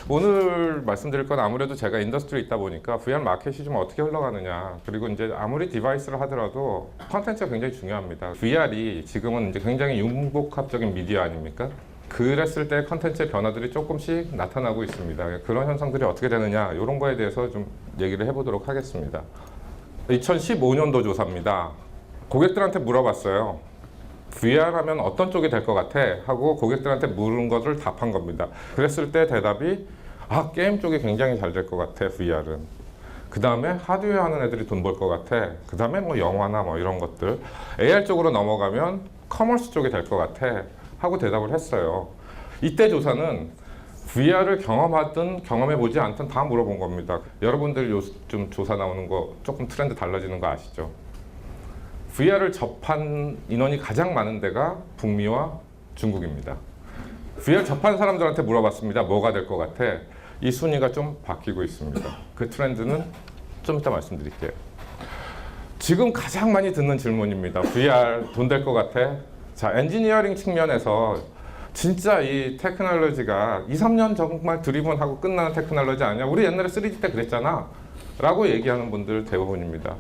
오늘 말씀드릴 건 아무래도 제가 인더스트리에 있다 보니까 VR 마켓이 좀 어떻게 흘러가느냐, 그리고 이제 아무리 디바이스를 하더라도 컨텐츠가 굉장히 중요합니다. VR이 지금은 이제 굉장히 융복합적인 미디어 아닙니까? 그랬을 때 컨텐츠의 변화들이 조금씩 나타나고 있습니다. 그런 현상들이 어떻게 되느냐, 이런 거에 대해서 좀 얘기를 해보도록 하겠습니다. 2015년도 조사입니다. 고객들한테 물어봤어요. VR 하면 어떤 쪽이 될 것 같아? 하고 고객들한테 물은 것을 답한 겁니다. 그랬을 때 대답이 게임 쪽이 굉장히 잘 될 것 같아, VR은. 그 다음에 하드웨어 하는 애들이 돈 벌 것 같아. 그 다음에 뭐 영화나 뭐 이런 것들. AR 쪽으로 넘어가면 커머스 쪽이 될 것 같아. 하고 대답을 했어요. 이때 조사는 VR을 경험하든 경험해보지 않든 다 물어본 겁니다. 여러분들 요즘 조사 나오는 거 조금 트렌드 달라지는 거 아시죠? VR을 접한 인원이 가장 많은 데가 북미와 중국입니다. VR 접한 사람들한테 물어봤습니다. 뭐가 될 것 같아? 이 순위가 좀 바뀌고 있습니다. 그 트렌드는 좀 이따 말씀드릴게요. 지금 가장 많이 듣는 질문입니다. VR 돈 될 것 같아? 자, 엔지니어링 측면에서 진짜 이 테크놀로지가 2, 3년 정말 드리븐하고 끝나는 테크놀로지 아니야? 우리 옛날에 3D 때 그랬잖아 라고 얘기하는 분들 대부분입니다.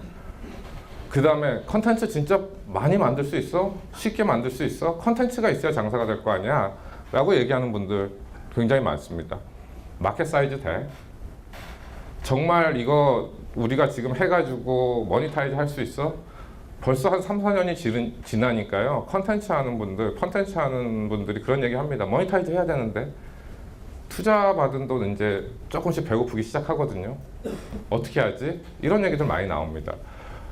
그 다음에 컨텐츠 진짜 많이 만들 수 있어? 쉽게 만들 수 있어? 컨텐츠가 있어야 장사가 될 거 아니야? 라고 얘기하는 분들 굉장히 많습니다. 마켓 사이즈 돼? 정말 이거 우리가 지금 해가지고 머니타이즈 할 수 있어? 벌써 한 3, 4년이 지나니까요. 컨텐츠 하는 분들이 그런 얘기 합니다. 모니타이즈 해야 되는데 투자 받은 돈 이제 조금씩 배고프기 시작하거든요. 어떻게 하지? 이런 얘기들 많이 나옵니다.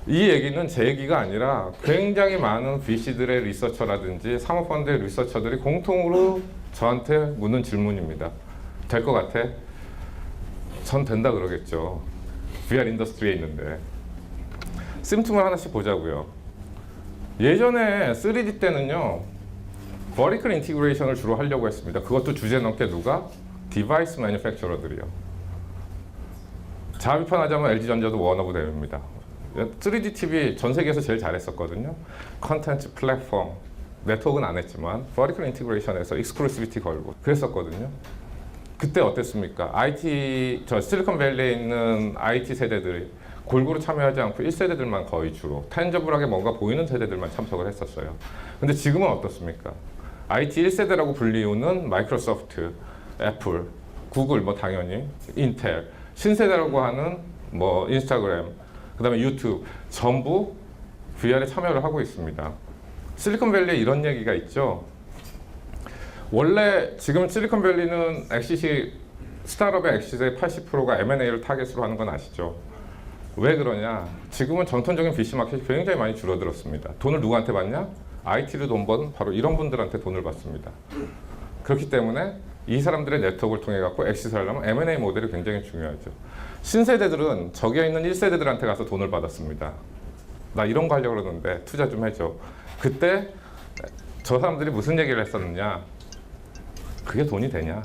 이 얘기는 제 얘기가 아니라 굉장히 많은 VC들의 리서처라든지 사모펀드의 리서처들이 공통으로 저한테 묻는 질문입니다. 될 것 같아? 전 된다 그러겠죠. VR 인더스트리에 있는데. 심틈을 하나씩 보자고요. 예전에 3D 때는요, 버티컬 인티그레이션을 주로 하려고 했습니다. 그것도 주제 넘게 누가? 디바이스 매니팩처러들이요. 자비판하자면 LG전자도 워너브대입니다. 3D TV 전 세계에서 제일 잘했었거든요. 컨텐츠, 플랫폼, 네트워크는 안 했지만 버티컬 인티그레이션에서 익스클루시비티 걸고 그랬었거든요. 그때 어땠습니까? 실리콘밸리에 있는 IT 세대들이 골고루 참여하지 않고 1세대들만 거의 주로 텐저블하게 뭔가 보이는 세대들만 참석을 했었어요. 근데 지금은 어떻습니까? IT 1세대라고 불리우는 마이크로소프트, 애플, 구글 뭐 당연히, 인텔, 신세대라고 하는 뭐 인스타그램, 그 다음에 유튜브 전부 VR에 참여를 하고 있습니다. 실리콘밸리에 이런 얘기가 있죠. 원래 지금 실리콘밸리는 스타트업의 엑시스의 80%가 M&A를 타겟으로 하는 건 아시죠? 왜 그러냐? 지금은 전통적인 VC 마켓이 굉장히 많이 줄어들었습니다. 돈을 누구한테 받냐? IT로 돈 번 바로 이런 분들한테 돈을 받습니다. 그렇기 때문에 이 사람들의 네트워크를 통해 갖고 엑시스를 하려면 M&A 모델이 굉장히 중요하죠. 신세대들은 저기에 있는 1세대들한테 가서 돈을 받았습니다. 나 이런 거 하려고 그러는데 투자 좀 해줘. 그때 저 사람들이 무슨 얘기를 했었느냐? 그게 돈이 되냐?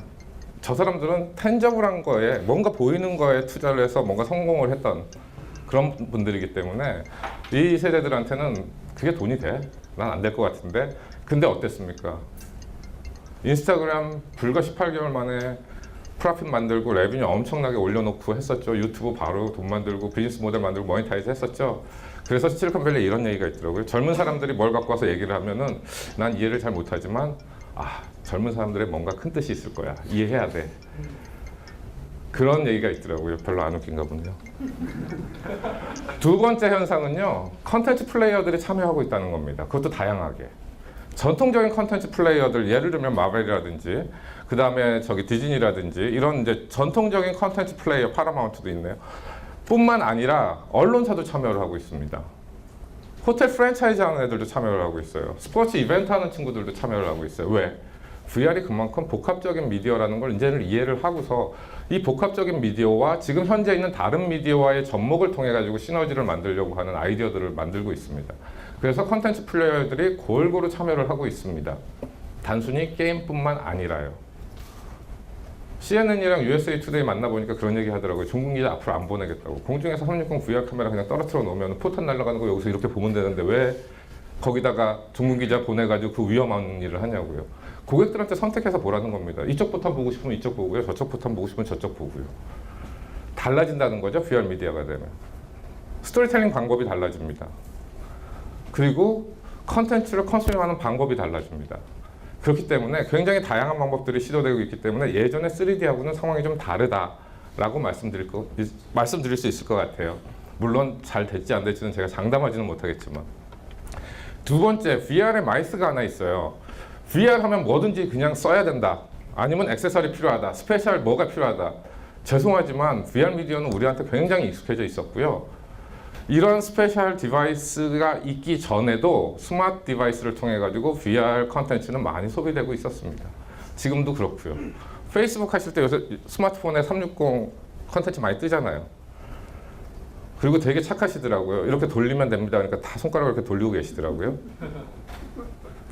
저 사람들은 텐저블한 거에 뭔가 보이는 거에 투자를 해서 뭔가 성공을 했던 그런 분들이기 때문에 이 세대들한테는 그게 돈이 돼? 난 안 될 것 같은데. 근데 어땠습니까? 인스타그램 불과 18개월 만에 프로핏 만들고 레비뉴 엄청나게 올려놓고 했었죠. 유튜브 바로 돈 만들고 비즈니스 모델 만들고 모니타이즈 했었죠. 그래서 실리콘밸리에 이런 얘기가 있더라고요. 젊은 사람들이 뭘 갖고 와서 얘기를 하면은 난 이해를 잘 못하지만 젊은 사람들의 뭔가 큰 뜻이 있을 거야. 이해해야 돼. 그런 얘기가 있더라고요. 별로 안 웃긴가 보네요. 두 번째 현상은요, 컨텐츠 플레이어들이 참여하고 있다는 겁니다. 그것도 다양하게. 전통적인 컨텐츠 플레이어들, 예를 들면 마벨이라든지, 그 다음에 디즈니라든지, 이런 이제 전통적인 컨텐츠 플레이어, 파라마운트도 있네요. 뿐만 아니라 언론사도 참여를 하고 있습니다. 호텔 프랜차이즈 하는 애들도 참여를 하고 있어요. 스포츠 이벤트 하는 친구들도 참여를 하고 있어요. 왜? VR이 그만큼 복합적인 미디어라는 걸 이제는 이해를 하고서 이 복합적인 미디어와 지금 현재 있는 다른 미디어와의 접목을 통해 가지고 시너지를 만들려고 하는 아이디어들을 만들고 있습니다. 그래서 컨텐츠 플레이어들이 골고루 참여를 하고 있습니다. 단순히 게임뿐만 아니라요. CNN이랑 USA Today 만나보니까 그런 얘기 하더라고요. 종군 기자 앞으로 안 보내겠다고. 공중에서 360 VR 카메라 그냥 떨어뜨려 놓으면 포탄 날아가는 거 여기서 이렇게 보면 되는데 왜 거기다가 종군 기자 보내가지고 그 위험한 일을 하냐고요. 고객들한테 선택해서 보라는 겁니다. 이쪽부터 보고 싶으면 이쪽 보고요. 저쪽부터 보고 싶으면 저쪽 보고요. 달라진다는 거죠. VR 미디어가 되면. 스토리텔링 방법이 달라집니다. 그리고 컨텐츠를 컨sume하는 방법이 달라집니다. 그렇기 때문에 굉장히 다양한 방법들이 시도되고 있기 때문에 예전에 3D하고는 상황이 좀 다르다라고 말씀드릴 수 있을 것 같아요. 물론 잘 될지 안 될지는 제가 장담하지는 못하겠지만. 두 번째, VR에 마이스가 하나 있어요. VR 하면 뭐든지 그냥 써야 된다. 아니면 액세서리 필요하다. 스페셜 뭐가 필요하다. 죄송하지만 VR 미디어는 우리한테 굉장히 익숙해져 있었고요. 이런 스페셜 디바이스가 있기 전에도 스마트 디바이스를 통해 가지고 VR 컨텐츠는 많이 소비되고 있었습니다. 지금도 그렇고요. 페이스북 하실 때 요새 스마트폰에 360 컨텐츠 많이 뜨잖아요. 그리고 되게 착하시더라고요. 이렇게 돌리면 됩니다. 그러니까 다 손가락을 이렇게 돌리고 계시더라고요.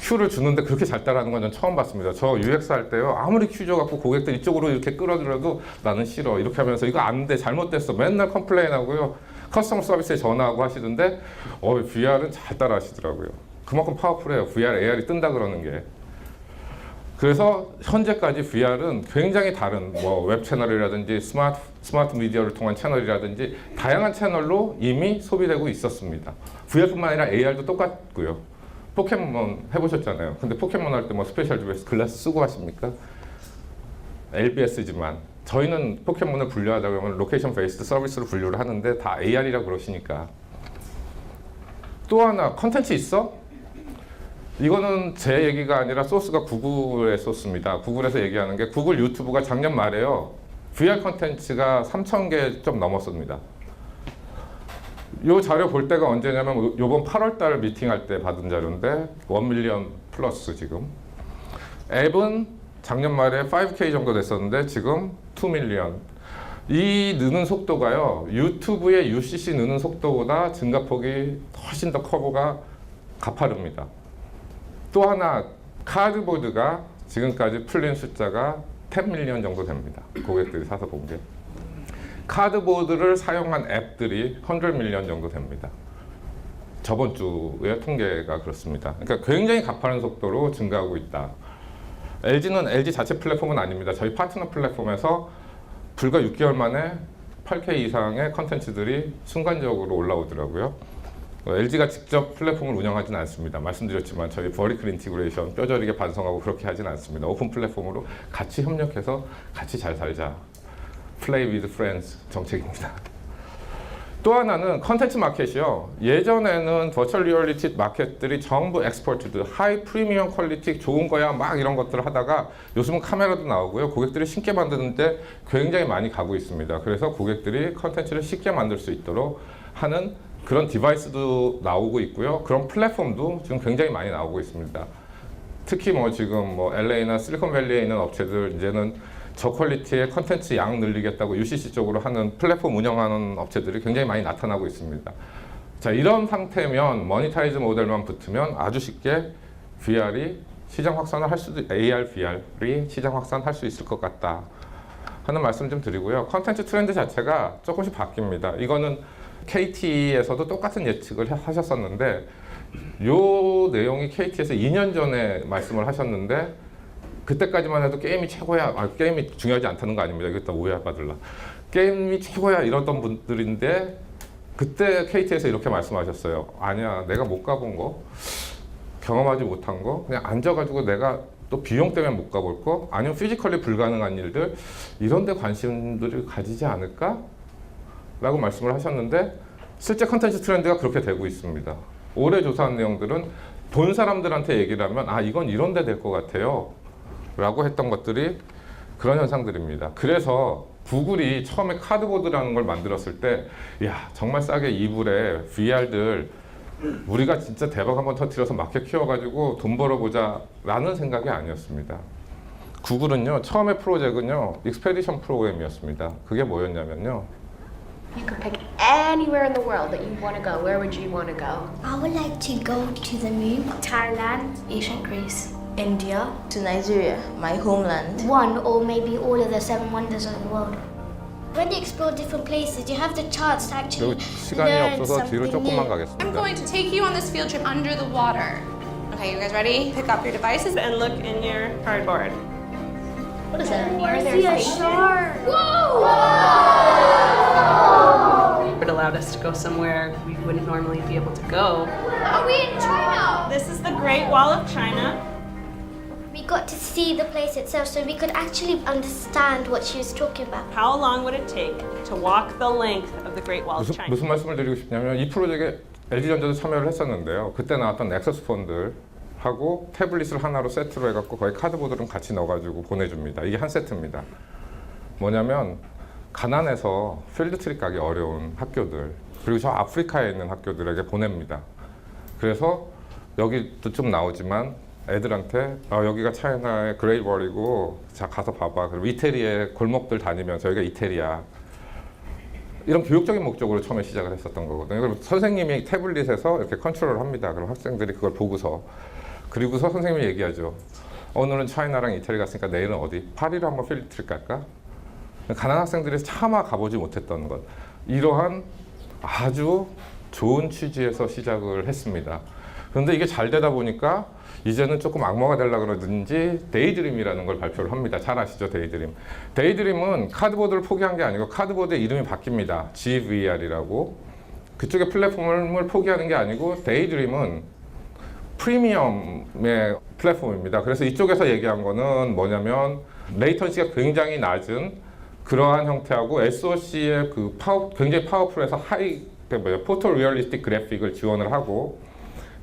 큐를 주는데 그렇게 잘 따라하는 건 전 처음 봤습니다. 저 UX 할 때요. 아무리 큐 줘갖고 고객들 이쪽으로 이렇게 끌어들여도 나는 싫어. 이렇게 하면서 이거 안 돼. 잘못됐어. 맨날 컴플레인 하고요. 커스터머 서비스에 전화하고 하시던데 VR은 잘 따라 하시더라고요. 그만큼 파워풀해요. VR, AR이 뜬다 그러는 게. 그래서 현재까지 VR은 굉장히 다른 웹 채널이라든지 스마트 미디어를 통한 채널이라든지 다양한 채널로 이미 소비되고 있었습니다. VR뿐만 아니라 AR도 똑같고요. 포켓몬 해보셨잖아요. 근데 포켓몬 할 때 스페셜 디바이스 글라스 쓰고 하십니까? LBS지만 저희는 포켓몬을 분류하다 보면 로케이션 베이스드 서비스로 분류를 하는데 다 AR이라고 그러시니까. 또 하나 컨텐츠 있어? 이거는 제 얘기가 아니라 소스가 구글의 소스입니다. 구글에서 얘기하는 게 구글 유튜브가 작년 말에요. VR 컨텐츠가 3,000개 좀 넘었습니다. 이 자료 볼 때가 언제냐면 이번 8월달 미팅할 때 받은 자료인데 1 밀리언 플러스 지금. 앱은 작년 말에 5K 정도 됐었는데 지금 2 밀리언. 이 느는 속도가요. 유튜브의 UCC 느는 속도보다 증가폭이 훨씬 더 커브가 가파릅니다. 또 하나 카드보드가 지금까지 풀린 숫자가 10 밀리언 정도 됩니다. 고객들이 사서 본 게. 카드보드를 사용한 앱들이 100 밀리언 정도 됩니다. 저번 주의 통계가 그렇습니다. 그러니까 굉장히 가파른 속도로 증가하고 있다. LG는 LG 자체 플랫폼은 아닙니다. 저희 파트너 플랫폼에서 불과 6개월 만에 8K 이상의 컨텐츠들이 순간적으로 올라오더라고요. LG가 직접 플랫폼을 운영하지는 않습니다. 말씀드렸지만 저희 버리클 인티그레이션 뼈저리게 반성하고 그렇게 하진 않습니다. 오픈 플랫폼으로 같이 협력해서 같이 잘 살자. Play with friends 정책입니다. 또 하나는 컨텐츠 마켓이요. 예전에는 버추얼 리얼리티 마켓들이 전부 엑스퍼트드, 하이 프리미엄 퀄리티 좋은 거야 막 이런 것들을 하다가 요즘은 카메라도 나오고요. 고객들이 쉽게 만드는데 굉장히 많이 가고 있습니다. 그래서 고객들이 컨텐츠를 쉽게 만들 수 있도록 하는 그런 디바이스도 나오고 있고요. 그런 플랫폼도 지금 굉장히 많이 나오고 있습니다. 특히 지금 LA나 실리콘밸리에 있는 업체들 이제는 저퀄리티의 컨텐츠 양 늘리겠다고 UCC 쪽으로 하는 플랫폼 운영하는 업체들이 굉장히 많이 나타나고 있습니다. 자, 이런 상태면 모니타이즈 모델만 붙으면 아주 쉽게 VR이 시장 확산을 할 수도, AR, VR이 시장 확산할 수 있을 것 같다 하는 말씀 좀 드리고요. 컨텐츠 트렌드 자체가 조금씩 바뀝니다. 이거는 KT에서도 똑같은 예측을 하셨었는데 요 내용이 KT에서 2년 전에 말씀을 하셨는데 그때까지만 해도 게임이 최고야. 게임이 중요하지 않다는 거 아닙니다. 이거 또 오해받을라. 게임이 최고야 이러던 분들인데 그때 KT에서 이렇게 말씀하셨어요. 아니야, 내가 못 가본 거, 경험하지 못한 거, 그냥 앉아가지고 내가 또 비용 때문에 못 가볼 거, 아니면 피지컬리 불가능한 일들 이런 데 관심들을 가지지 않을까? 라고 말씀을 하셨는데 실제 컨텐츠 트렌드가 그렇게 되고 있습니다. 올해 조사한 내용들은 본 사람들한테 얘기를 하면 이건 이런 데 될 것 같아요 라고 했던 것들이 그런 현상들입니다. 그래서 구글이 처음에 카드보드라는 걸 만들었을 때 정말 싸게 이불에 VR들 우리가 진짜 대박 한번 터뜨려서 마켓 키워가지고 돈 벌어보자 라는 생각이 아니었습니다. 구글은요, 처음에 프로젝트는요, 익스페디션 프로그램이었습니다. 그게 뭐였냐면요, You could pick anywhere in the world that you want to go. Where would you want to go? I would like to go to the moon. Thailand. Ancient Greece. India to Nigeria, my homeland. One or maybe all of the 7 wonders of the world. When you explore different places, you have the chance to actually 그리고 시간이 learn 없어서 뒤로 something 조금만 new. I'm 가겠습니다. going to take you on this field trip under the water. Okay, you guys ready? Pick up your devices and look in your cardboard. What is that? Where I they're see a stationed. shark. It allowed us to go somewhere we wouldn't normally be able to go. Are we in China? This is the Great Wall of China. We got to see the place itself, so we could actually understand what she was talking about. How long would it take to walk the length of the Great Wall of China? 무슨 말씀을 드리고 싶냐면 이 프로젝트에 LG전자도 참여를 했었는데요. 그때 나왔던 넥서스 폰들 하고 태블릿을 하나로 세트로 해갖고 거의 카드보드랑 같이 넣어가지고 보내줍니다. 이게 한 세트입니다. 뭐냐면 가난해서 필드트립 가기 어려운 학교들 그리고 저 아프리카에 있는 학교들에게 보냅니다. 그래서 여기도 좀 나오지만 애들한테 여기가 차이나의 그레이월이고 자 가서 봐봐. 그리고 이태리의 골목들 다니면서 여기가 이태리야. 이런 교육적인 목적으로 처음에 시작을 했었던 거거든요. 그럼 선생님이 태블릿에서 이렇게 컨트롤을 합니다. 그럼 학생들이 그걸 보고서 그리고서 선생님이 얘기하죠. 오늘은 차이나랑 이태리 갔으니까 내일은 어디? 파리로 한번 필드트립 갈까? 가난한 학생들이 차마 가보지 못했던 것. 이러한 아주 좋은 취지에서 시작을 했습니다. 그런데 이게 잘 되다 보니까 이제는 조금 악마가 되려고 그러든지 데이드림이라는 걸 발표를 합니다. 잘 아시죠, 데이드림. 데이드림은 카드보드를 포기한 게 아니고 카드보드의 이름이 바뀝니다. GVR이라고. 그쪽의 플랫폼을 포기하는 게 아니고 데이드림은 프리미엄의 플랫폼입니다. 그래서 이쪽에서 얘기한 거는 뭐냐면 레이턴시가 굉장히 낮은 그러한 형태하고 SoC의 그 굉장히 파워풀해서 포토 리얼리스틱 그래픽을 지원을 하고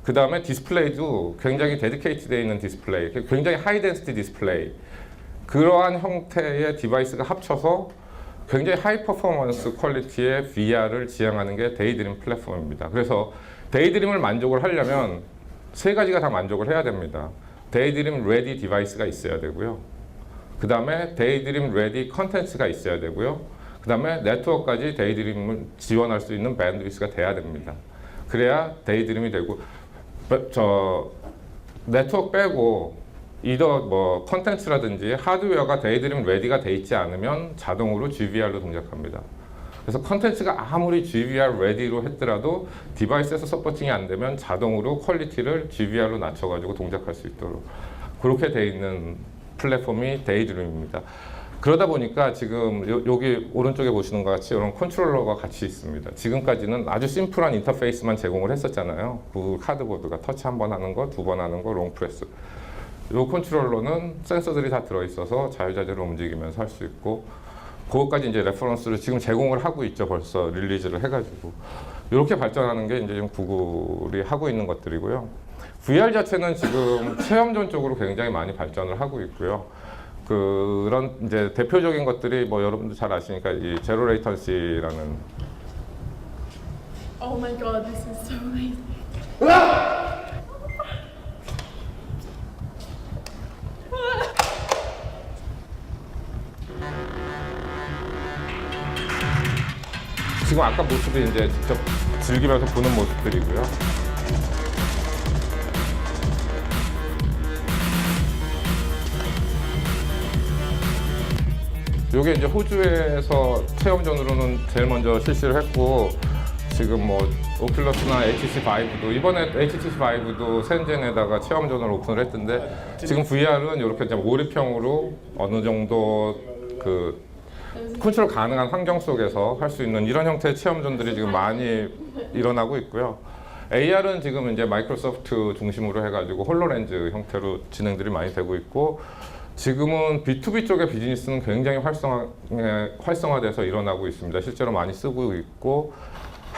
그 다음에 디스플레이도 굉장히 데디케이트 되어 있는 디스플레이, 굉장히 하이 덴시티 디스플레이 그러한 형태의 디바이스가 합쳐서 굉장히 하이 퍼포먼스 퀄리티의 VR을 지향하는 게 데이드림 플랫폼입니다. 그래서 데이드림을 만족을 하려면 세 가지가 다 만족을 해야 됩니다. 데이드림 레디 디바이스가 있어야 되고요. 그 다음에 데이드림 레디 컨텐츠가 있어야 되고요. 그 다음에 네트워크까지 데이드림을 지원할 수 있는 밴드위스가 돼야 됩니다. 그래야 데이드림이 되고 네트워크 빼고 이더 뭐 컨텐츠라든지 하드웨어가 데이드림 레디가 돼 있지 않으면 자동으로 GVR로 동작합니다. 그래서 컨텐츠가 아무리 GVR 레디로 했더라도 디바이스에서 서포팅이 안 되면 자동으로 퀄리티를 GVR로 낮춰가지고 동작할 수 있도록 그렇게 돼 있는 플랫폼이 데이드림입니다. 그러다 보니까 지금 여기 오른쪽에 보시는 것 같이 이런 컨트롤러가 같이 있습니다. 지금까지는 아주 심플한 인터페이스만 제공을 했었잖아요. 그 카드보드가 터치 한 번 하는 거, 두 번 하는 거, 롱프레스. 이 컨트롤러는 센서들이 다 들어있어서 자유자재로 움직이면서 할 수 있고 그것까지 이제 레퍼런스를 지금 제공을 하고 있죠. 벌써 릴리즈를 해가지고 이렇게 발전하는 게 이제 지금 구글이 하고 있는 것들이고요. VR 자체는 지금 체험전 쪽으로 굉장히 많이 발전을 하고 있고요. 그런 이제 대표적인 것들이 뭐 여러분들 잘 아시니까 이 제로 레이턴시라는 Oh my god, this is so amazing. 지금 아까 모습이 이제 직접 즐기면서 보는 모습들이고요. 이게 이제 호주에서 체험전으로는 제일 먼저 실시를 했고 지금 뭐 오큘러스나 HTC 바이브도 이번에 HTC 바이브도 센젠에다가 체험전을 오픈을 했던데 지금 VR은 이렇게 이제 몰입형으로 어느 정도 그 컨트롤 가능한 환경 속에서 할 수 있는 이런 형태의 체험전들이 지금 많이 일어나고 있고요. AR은 지금 이제 마이크로소프트 중심으로 해가지고 홀로렌즈 형태로 진행들이 많이 되고 있고 지금은 B2B 쪽의 비즈니스는 굉장히 활성화돼서 일어나고 있습니다. 실제로 많이 쓰고 있고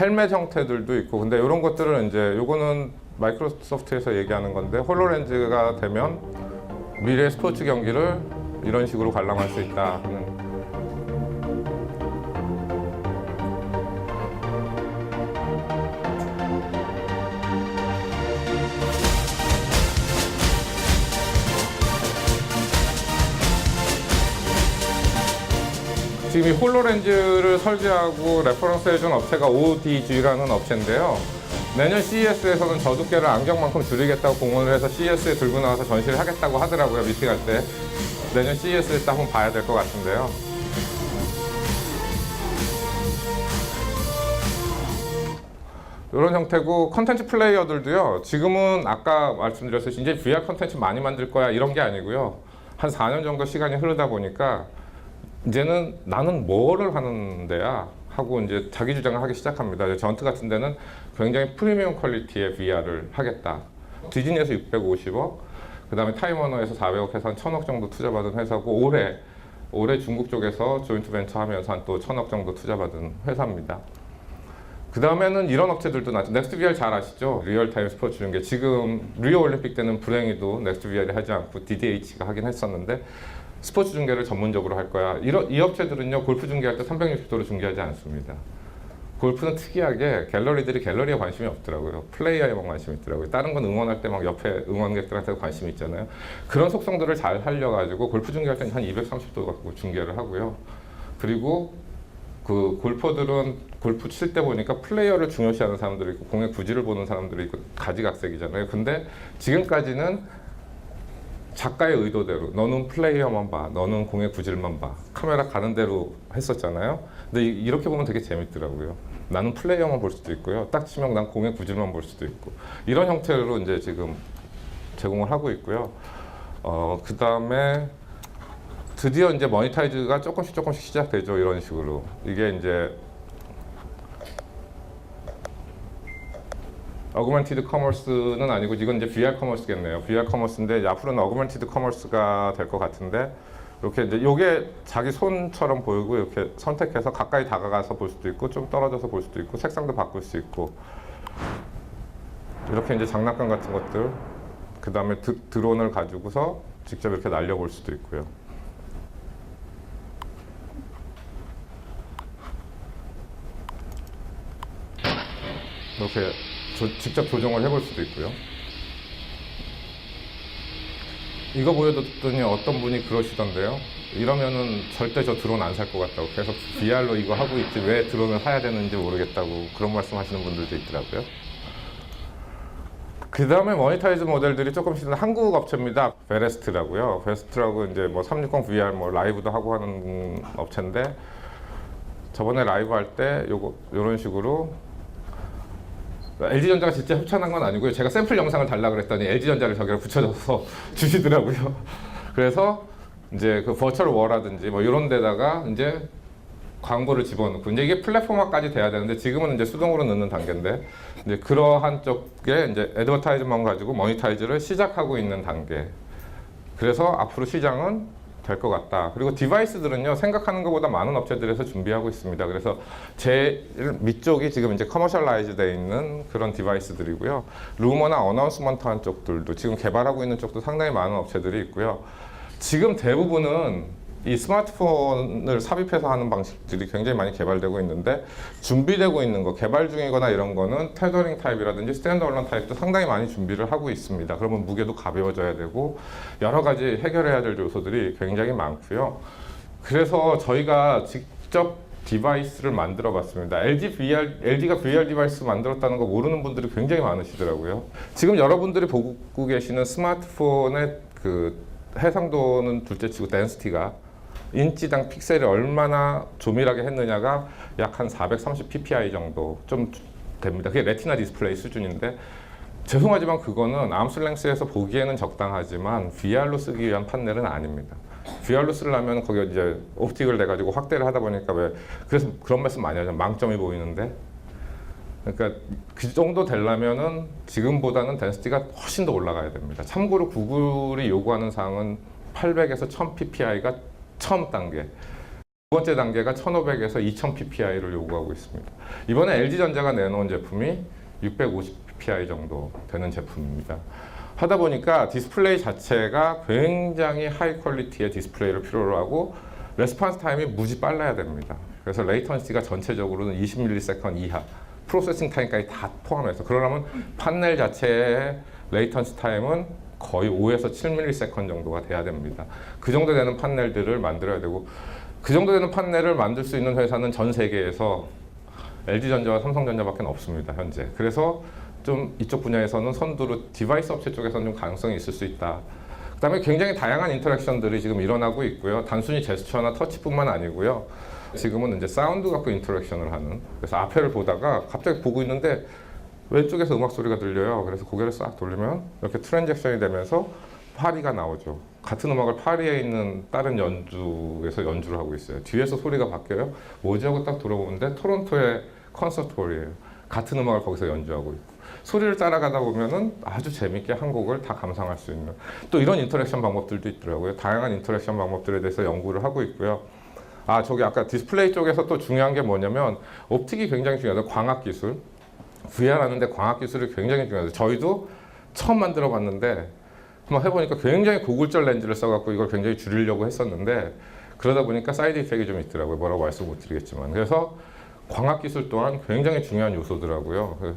헬멧 형태들도 있고 근데 이런 것들은 이제 요거는 마이크로소프트에서 얘기하는 건데 홀로렌즈가 되면 미래 스포츠 경기를 이런 식으로 관람할 수 있다 하는 지금 이 홀로렌즈를 설계하고 레퍼런스 해준 업체가 ODG라는 업체인데요. 내년 CES에서는 저두께를 안경만큼 줄이겠다고 공언을 해서 CES에 들고 나와서 전시를 하겠다고 하더라고요. 미팅할 때. 내년 CES에서 한번 봐야 될 것 같은데요. 이런 형태고 컨텐츠 플레이어들도요. 지금은 아까 말씀드렸듯이 이제 VR 컨텐츠 많이 만들 거야 이런 게 아니고요. 한 4년 정도 시간이 흐르다 보니까 이제는 나는 뭐를 하는 데야 하고 이제 자기 주장을 하기 시작합니다. 전트 같은 데는 굉장히 프리미엄 퀄리티의 VR을 하겠다. 디즈니에서 650억, 그 다음에 타임워너에서 400억 해서 한 1000억 정도 투자받은 회사고 올해 중국 쪽에서 조인트 벤처 하면서 한 또 1000억 정도 투자받은 회사입니다. 그 다음에는 이런 업체들도 나죠. 넥스트 VR 잘 아시죠? 리얼타임 스포츠 중계. 지금 리오 올림픽 때는 불행히도 넥스트 VR이 하지 않고 DDH가 하긴 했었는데 스포츠 중계를 전문적으로 할 거야. 이 업체들은요, 골프 중계할 때 360도로 중계하지 않습니다. 골프는 특이하게 갤러리들이 갤러리에 관심이 없더라고요. 플레이어에만 관심이 있더라고요. 다른 건 응원할 때 막 옆에 응원객들한테 관심이 있잖아요. 그런 속성들을 잘 살려가지고 골프 중계할 때는 한 230도 갖고 중계를 하고요. 그리고 그 골퍼들은 골프 칠 때 보니까 플레이어를 중요시하는 사람들이 있고 공의 구질을 보는 사람들이 있고 가지각색이잖아요. 근데 지금까지는 작가의 의도대로 너는 플레이어만 봐, 너는 공의 구질만 봐, 카메라 가는 대로 했었잖아요. 근데 이렇게 보면 되게 재밌더라고요. 나는 플레이어만 볼 수도 있고요. 딱 치면 난 공의 구질만 볼 수도 있고 이런 형태로 이제 지금 제공을 하고 있고요. 그 다음에 드디어 이제 모니타이즈가 조금씩 시작되죠. 이런 식으로 이게 이제 어그먼티드 커머스는 아니고 이건 이제 VR 커머스겠네요. VR 커머스인데 앞으로는 어그먼티드 커머스가 될 것 같은데 이렇게 이제 요게 자기 손처럼 보이고 이렇게 선택해서 가까이 다가가서 볼 수도 있고 좀 떨어져서 볼 수도 있고 색상도 바꿀 수 있고 이렇게 이제 장난감 같은 것들 그 다음에 드론을 가지고서 직접 이렇게 날려볼 수도 있고요. 이렇게 직접 조정을 해볼 수도 있고요. 이거 보여줬더니 어떤 분이 그러시던데요. 이러면은 절대 저 드론 안 살 것 같다고 계속 VR로 이거 하고 있지 왜 드론을 사야 되는지 모르겠다고 그런 말씀하시는 분들도 있더라고요. 그 다음에 모니타이즈 모델들이 조금씩 한국 업체입니다. 베레스트라고요. 베레스트라고 이제 뭐 360 VR 뭐 라이브도 하고 하는 업체인데 저번에 라이브 할 때 요런 식으로 LG전자가 진짜 협찬한 건 아니고요. 제가 샘플 영상을 달라 그랬더니 LG전자를 저기를 붙여줘서 주시더라고요. 그래서 이제 그 버추얼 워라든지 뭐 이런 데다가 이제 광고를 집어넣고 이제 이게 플랫폼화까지 돼야 되는데 지금은 이제 수동으로 넣는 단계인데 이제 그러한 쪽에 이제 애드버타이즈만 가지고 모니타이즈를 시작하고 있는 단계. 그래서 앞으로 시장은 될 것 같다. 그리고 디바이스들은요 생각하는 것보다 많은 업체들에서 준비하고 있습니다. 그래서 제일 밑쪽이 지금 이제 커머셜라이즈 돼 있는 그런 디바이스들이고요. 루머나 어나운스먼트한 쪽들도 지금 개발하고 있는 쪽도 상당히 많은 업체들이 있고요. 지금 대부분은 이 스마트폰을 삽입해서 하는 방식들이 굉장히 많이 개발되고 있는데 준비되고 있는 거, 개발 중이거나 이런 거는 테더링 타입이라든지 스탠드얼론 타입도 상당히 많이 준비를 하고 있습니다. 그러면 무게도 가벼워져야 되고 여러 가지 해결해야 될 요소들이 굉장히 많고요. 그래서 저희가 직접 디바이스를 만들어 봤습니다. LG가 VR 디바이스 만들었다는 거 모르는 분들이 굉장히 많으시더라고요. 지금 여러분들이 보고 계시는 스마트폰의 그 해상도는 둘째치고 덴시티가 인치당 픽셀이 얼마나 조밀하게 했느냐가 약 한 430 ppi 정도 좀 됩니다. 그게 레티나 디스플레이 수준인데 죄송하지만 그거는 암슬랭스에서 보기에는 적당하지만 VR로 쓰기 위한 판넬은 아닙니다. VR로 쓰려면 거기 이제 옵틱을 내가지고 확대를 하다 보니까 그래서 그런 말씀 많이 하죠. 망점이 보이는데. 그러니까 그 정도 되려면은 지금보다는 덴시티가 훨씬 더 올라가야 됩니다. 참고로 구글이 요구하는 사항은 800에서 1000 ppi가 처음 단계. 두 번째 단계가 1500에서 2000 pp이를 요구하고 있습니다. 이번에 LG전자가 내놓은 제품이 650 ppi 정도 되는 제품입니다. 하다 보니까 디스플레이 자체가 굉장히 하이 퀄리티의 디스플레이를 필요로 하고 레스폰스 타임이 무지 빨라야 됩니다. 그래서 레이턴시가 전체적으로는 20ms 이하, 프로세싱 타임까지 다 포함해서 그러려면 판넬 자체의 레이턴시 타임은 거의 5에서 7ms 정도가 돼야 됩니다. 그 정도 되는 판넬들을 만들어야 되고 그 정도 되는 판넬을 만들 수 있는 회사는 전 세계에서 LG전자와 삼성전자밖에 없습니다. 현재. 그래서 좀 이쪽 분야에서는 선두로 디바이스 업체 쪽에서는 좀 가능성이 있을 수 있다. 그 다음에 굉장히 다양한 인터랙션들이 지금 일어나고 있고요. 단순히 제스처나 터치뿐만 아니고요. 지금은 이제 사운드 갖고 인터랙션을 하는. 그래서 앞에를 보다가 갑자기 보고 있는데 왼쪽에서 음악 소리가 들려요. 그래서 고개를 싹 돌리면 이렇게 트랜잭션이 되면서 파리가 나오죠. 같은 음악을 파리에 있는 다른 연주에서 연주를 하고 있어요. 뒤에서 소리가 바뀌어요. 뭐지 하고 딱 들어보는데 토론토의 콘서트홀이에요. 같은 음악을 거기서 연주하고 있고. 소리를 따라가다 보면은 아주 재밌게 한 곡을 다 감상할 수 있는 또 이런 인터랙션 방법들도 있더라고요. 다양한 인터랙션 방법들에 대해서 연구를 하고 있고요. 아, 저기 아까 디스플레이 쪽에서 또 중요한 게 뭐냐면 옵틱이 굉장히 중요하죠. 광학 기술. VR 하는데 광학 기술이 굉장히 중요하죠. 저희도 처음 만들어 봤는데 한번 해보니까 굉장히 고글절 렌즈를 써갖고 이걸 굉장히 줄이려고 했었는데 그러다 보니까 사이드 이펙이 좀 있더라고요. 뭐라고 말씀 못 드리겠지만. 그래서 광학 기술 또한 굉장히 중요한 요소더라고요.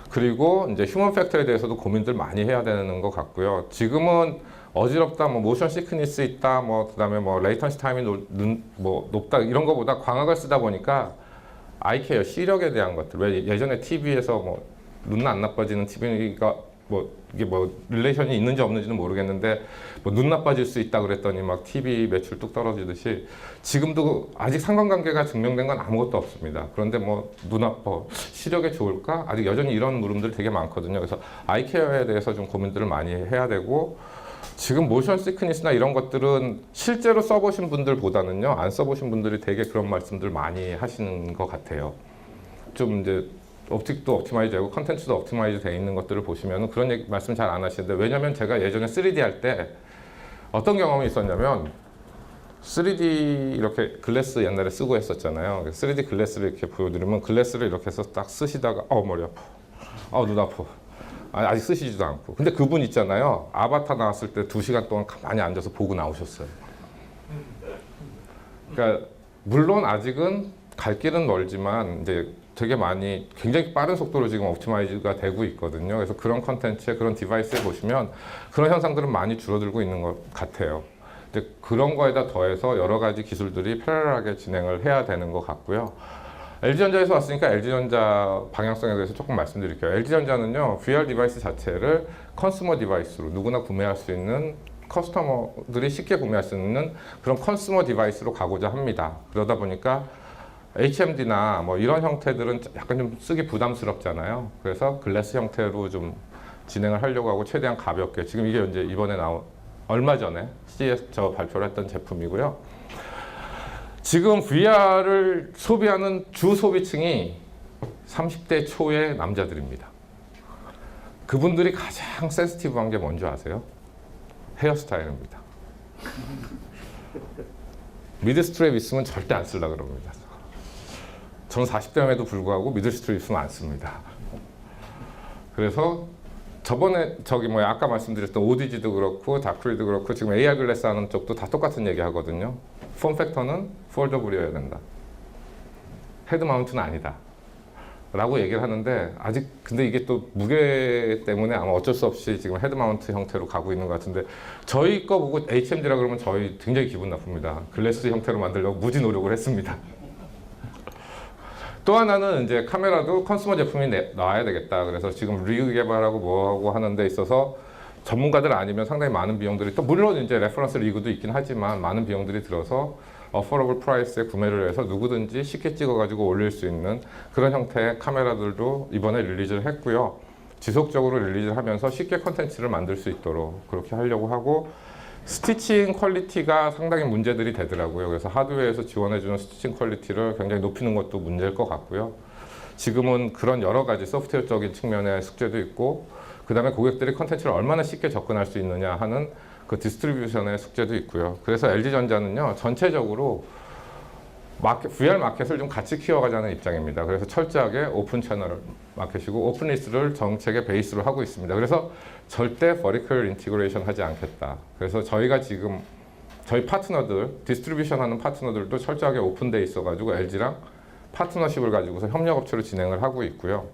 그리고 이제 휴먼 팩터에 대해서도 고민들 많이 해야 되는 것 같고요. 지금은 어지럽다, 뭐 모션 시크니스 있다, 뭐 그다음에 뭐 레이턴시 타임이 높다 이런 거보다 광학을 쓰다 보니까 아이케어 시력에 대한 것들. 왜 예전에 TV에서 뭐 눈 안 나빠지는 TV가 뭐 이게 뭐 릴레이션이 있는지 없는지는 모르겠는데 뭐 눈 나빠질 수 있다 그랬더니 막 TV 매출 뚝 떨어지듯이 지금도 아직 상관관계가 증명된 건 아무것도 없습니다. 그런데 뭐 눈 아파 시력에 좋을까? 아직 여전히 이런 물음들이 되게 많거든요. 그래서 아이케어에 대해서 좀 고민들을 많이 해야 되고 지금 모션 시크니스나 이런 것들은 실제로 써보신 분들보다는요 안 써보신 분들이 되게 그런 말씀들 많이 하시는 것 같아요. 좀 이제 옵틱도 옵티마이즈 되고 컨텐츠도 옵티마이즈 되어 있는 것들을 보시면 그런 얘기, 말씀 잘 안 하시는데 왜냐면 제가 예전에 3D 할 때 어떤 경험이 있었냐면 3D 이렇게 글래스 옛날에 쓰고 했었잖아요. 3D 글래스를 이렇게 보여드리면 글래스를 이렇게 해서 딱 쓰시다가 머리 아파, 눈 아파. 아직 쓰시지도 않고. 근데 그분 있잖아요. 아바타 나왔을 때 2시간 동안 가만히 앉아서 보고 나오셨어요. 그러니까 물론 아직은 갈 길은 멀지만 이제 되게 많이 굉장히 빠른 속도로 지금 옵티마이즈가 되고 있거든요. 그래서 그런 컨텐츠에 그런 디바이스에 보시면 그런 현상들은 많이 줄어들고 있는 것 같아요. 이제 그런 거에다 더해서 여러 가지 기술들이 패러럴하게 진행을 해야 되는 것 같고요. LG전자에서 왔으니까 LG전자 방향성에 대해서 조금 말씀드릴게요. LG전자는요, VR 디바이스 자체를 컨슈머 디바이스로 누구나 구매할 수 있는 커스터머들이 쉽게 구매할 수 있는 그런 컨슈머 디바이스로 가고자 합니다. 그러다 보니까 HMD나 뭐 이런 형태들은 약간 좀 쓰기 부담스럽잖아요. 그래서 글래스 형태로 좀 진행을 하려고 하고 최대한 가볍게 지금 이게 이제 이번에 얼마 전에 CES 발표를 했던 제품이고요. 지금 VR을 소비하는 주 소비층이 30대 초의 남자들입니다. 그분들이 가장 센시티브한 게 뭔지 아세요? 헤어스타일입니다. 미드 스트랩 있으면 절대 안 쓰려고 그럽니다. 저는 40대임에도 불구하고 미드 스트랩 있으면 안 씁니다. 그래서 저번에 아까 말씀드렸던 ODG도 그렇고 다크리도 그렇고 지금 AR 글래스 하는 쪽도 다 똑같은 얘기 하거든요. 폼 팩터는 폴더블이어야 된다. 헤드 마운트는 아니다. 라고 얘기를 하는데 아직 근데 이게 또 무게 때문에 아마 어쩔 수 없이 지금 헤드 마운트 형태로 가고 있는 것 같은데 저희 거 보고 HMD라 그러면 저희 굉장히 기분 나쁩니다. 글래스 형태로 만들려고 무지 노력을 했습니다. 또 하나는 이제 카메라도 컨슈머 제품이 나와야 되겠다. 그래서 지금 리그 개발하고 뭐하고 하는 데 있어서 전문가들 아니면 상당히 많은 비용들이 또 물론 이제 레퍼런스 리그도 있긴 하지만 많은 비용들이 들어서 어퍼러블 프라이스에 구매를 해서 누구든지 쉽게 찍어가지고 올릴 수 있는 그런 형태의 카메라들도 이번에 릴리즈를 했고요. 지속적으로 릴리즈를 하면서 쉽게 컨텐츠를 만들 수 있도록 그렇게 하려고 하고 스티칭 퀄리티가 상당히 문제들이 되더라고요. 그래서 하드웨어에서 지원해주는 스티칭 퀄리티를 굉장히 높이는 것도 문제일 것 같고요. 지금은 그런 여러 가지 소프트웨어적인 측면의 숙제도 있고 그 다음에 고객들이 컨텐츠를 얼마나 쉽게 접근할 수 있느냐 하는 그 디스트리뷰션의 숙제도 있고요. 그래서 LG전자는요, 전체적으로 VR 마켓을 좀 같이 키워가자는 입장입니다. 그래서 철저하게 오픈 채널 마켓이고 오픈리스를 정책의 베이스로 하고 있습니다. 그래서 절대 버티컬 인티그레이션 하지 않겠다. 그래서 저희가 지금 저희 파트너들, 디스트리뷰션 하는 파트너들도 철저하게 오픈돼 있어가지고 LG랑 파트너십을 가지고서 협력업체로 진행을 하고 있고요.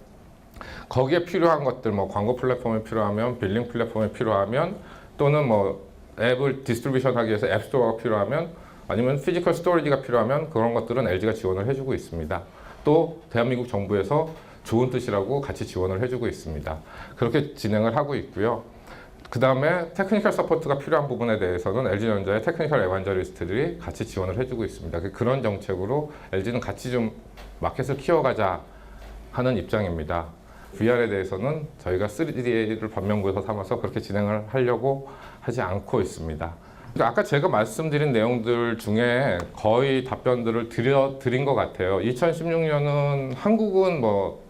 거기에 필요한 것들, 뭐 광고 플랫폼이 필요하면, 빌링 플랫폼이 필요하면, 또는 뭐 앱을 디스트리뷰션 하기 위해서 앱스토어가 필요하면, 아니면 피지컬 스토리지가 필요하면 그런 것들은 LG가 지원을 해주고 있습니다. 또 대한민국 정부에서 좋은 뜻이라고 같이 지원을 해주고 있습니다. 그렇게 진행을 하고 있고요. 그 다음에 테크니컬 서포트가 필요한 부분에 대해서는 LG전자의 테크니컬 에반저리스트들이 같이 지원을 해주고 있습니다. 그런 정책으로 LG는 같이 좀 마켓을 키워가자 하는 입장입니다. VR에 대해서는 저희가 3D를 반면교사 삼아서 그렇게 진행을 하려고 하지 않고 있습니다. 그러니까 아까 제가 말씀드린 내용들 중에 거의 답변들을 드린 것 같아요. 2016년은 한국은 뭐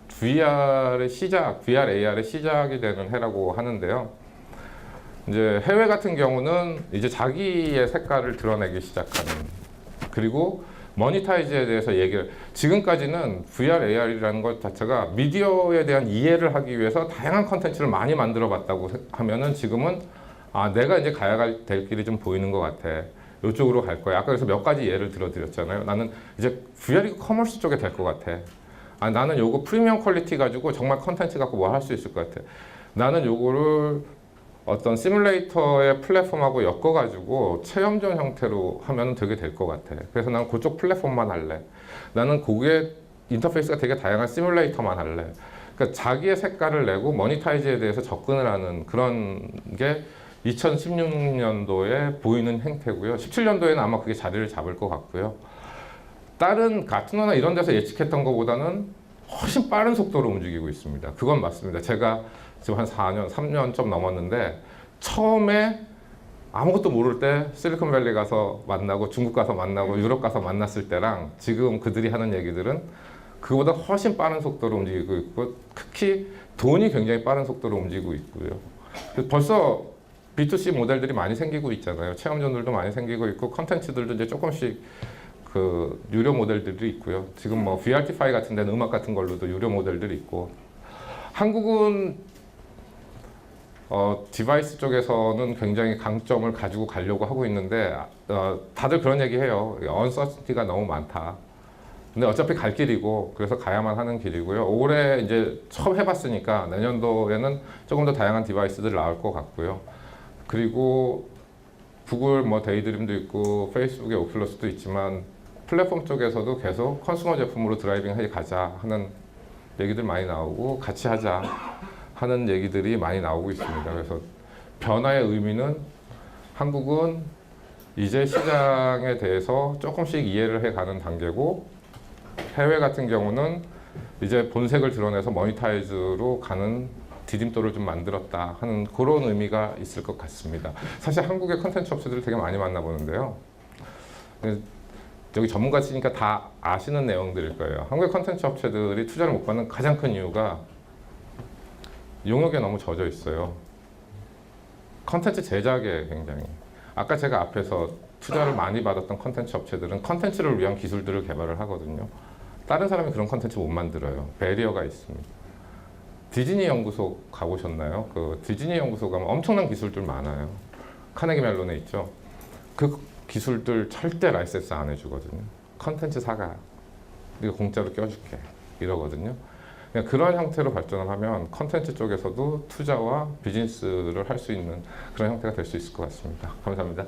VR의 시작, VR, AR의 시작이 되는 해라고 하는데요. 이제 해외 같은 경우는 이제 자기의 색깔을 드러내기 시작하는, 그리고 모니타이즈에 대해서 얘기를, 지금까지는 VR, AR이라는 것 자체가 미디어에 대한 이해를 하기 위해서 다양한 컨텐츠를 많이 만들어 봤다고 하면은 지금은 내가 이제 가야 될 길이 좀 보이는 것 같아. 이쪽으로 갈 거야. 아까 그래서 몇 가지 예를 들어드렸잖아요. 나는 이제 VR이 커머스 쪽에 될 것 같아. 나는 요거 프리미엄 퀄리티 가지고 정말 컨텐츠 갖고 뭐 할 수 있을 것 같아. 나는 요거를 어떤 시뮬레이터의 플랫폼하고 엮어가지고 체험전 형태로 하면 되게 될 것 같아. 그래서 난 그쪽 플랫폼만 할래. 나는 그게 인터페이스가 되게 다양한 시뮬레이터만 할래. 그러니까 자기의 색깔을 내고 모니타이즈에 대해서 접근을 하는 그런 게 2016년도에 보이는 행태고요. 17년도에는 아마 그게 자리를 잡을 것 같고요. 다른 가트너나 이런 데서 예측했던 것보다는 훨씬 빠른 속도로 움직이고 있습니다. 그건 맞습니다. 제가 지금 한 4년, 3년 좀 넘었는데 처음에 아무것도 모를 때 실리콘밸리 가서 만나고 중국 가서 만나고 유럽 가서 만났을 때랑 지금 그들이 하는 얘기들은 그보다 훨씬 빠른 속도로 움직이고 있고, 특히 돈이 굉장히 빠른 속도로 움직이고 있고요. 벌써 B2C 모델들이 많이 생기고 있잖아요. 체험전들도 많이 생기고 있고, 컨텐츠들도 이제 조금씩 그 유료 모델들이 있고요. 지금 뭐 VRtify 같은 데는 음악 같은 걸로도 유료 모델들이 있고, 한국은 디바이스 쪽에서는 굉장히 강점을 가지고 가려고 하고 있는데 다들 그런 얘기해요. 언서티가 너무 많다. 근데 어차피 갈 길이고, 그래서 가야만 하는 길이고요. 올해 이제 처음 해봤으니까 내년도에는 조금 더 다양한 디바이스들이 나올 것 같고요. 그리고 구글 뭐 데이드림도 있고 페이스북의 오큘러스도 있지만 플랫폼 쪽에서도 계속 컨슈머 제품으로 드라이빙 해 가자 하는 얘기들 많이 나오고, 같이 하자 하는 얘기들이 많이 나오고 있습니다. 그래서 변화의 의미는 한국은 이제 시장에 대해서 조금씩 이해를 해가는 단계고, 해외 같은 경우는 이제 본색을 드러내서 모니타이즈로 가는 디딤돌을 좀 만들었다 하는 그런 의미가 있을 것 같습니다. 사실 한국의 컨텐츠 업체들을 되게 많이 만나보는데요. 여기 전문가시니까 다 아시는 내용들일 거예요. 한국의 컨텐츠 업체들이 투자를 못 받는 가장 큰 이유가 용역에 너무 젖어 있어요. 컨텐츠 제작에 굉장히. 아까 제가 앞에서 투자를 많이 받았던 컨텐츠 업체들은 컨텐츠를 위한 기술들을 개발을 하거든요. 다른 사람이 그런 컨텐츠 못 만들어요. 배리어가 있습니다. 디즈니 연구소 가보셨나요? 그 디즈니 연구소 가면 엄청난 기술들 많아요. 카네기 멜론에 있죠. 그 기술들 절대 라이센스 안 해주거든요. 컨텐츠 사가. 네가 공짜로 껴줄게. 이러거든요. 그냥 그런 형태로 발전을 하면 컨텐츠 쪽에서도 투자와 비즈니스를 할 수 있는 그런 형태가 될 수 있을 것 같습니다. 감사합니다.